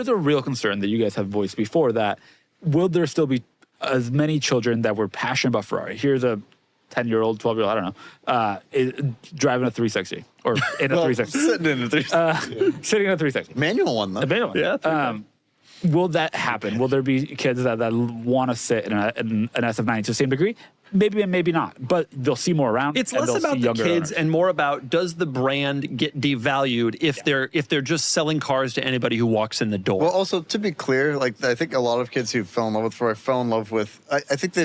there is a real concern that you guys have voiced before that will there still be as many children that were passionate about Ferrari? Here's a 10-year-old, 12-year-old, I don't know, driving a 360 or in a 360. Sitting in a 360. Sitting in a 360. Manual one, though. A manual one. Yeah. Will that happen? Will there be kids that want to sit in an SF9 to the same degree? Maybe and maybe not, but they'll see more around. It's less about the kids owners. and more about does the brand get devalued if they're just selling cars to anybody who walks in the door. Well, also to be clear, like I think a lot of kids who fell in love with Ferrari fell in love with. I think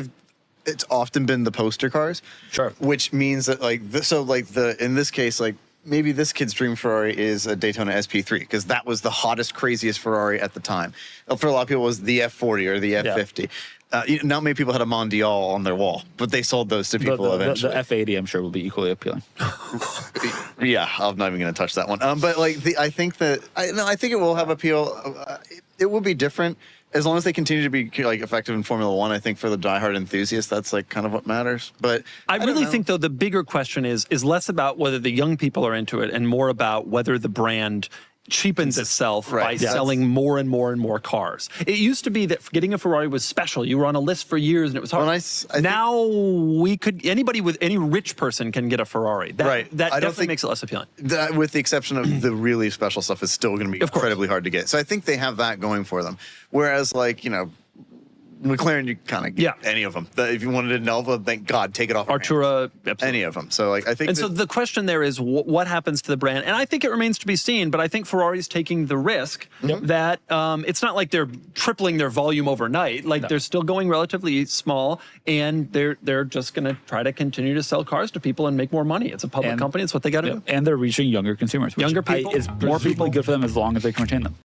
it's often been the poster cars. Sure. Which means that in this case maybe this kid's dream Ferrari is a Daytona SP3 because that was the hottest, craziest Ferrari at the time. For a lot of people, it was the F40 or the F50. Not many people had a Mondial on their wall, but they sold those to people eventually. The F80, I'm sure, will be equally appealing. Yeah, I'm not even going to touch that one. But I think it will have appeal. It will be different as long as they continue to be effective in Formula One. I think for the diehard enthusiast, that's kind of what matters. But I really think though the bigger question is less about whether the young people are into it and more about whether the brand cheapens itself by selling more and more and more cars. It used to be that getting a Ferrari was special. You were on a list for years and it was hard. Now anybody with any rich person can get a Ferrari. That definitely makes it less appealing. That, with the exception of the really special stuff, is still going to be incredibly hard to get. So I think they have that going for them. Whereas McLaren, you kind of get any of them. If you wanted an Elva, thank God, take it off. Artura, any of them. So I think. And so the question there is, what happens to the brand? And I think it remains to be seen. But I think Ferrari's taking the risk that it's not like they're tripling their volume overnight. They're still going relatively small, and they're just going to try to continue to sell cars to people and make more money. It's a public company. It's what they got to do. And they're reaching younger consumers. Younger people. More people good for them as long as they can retain them.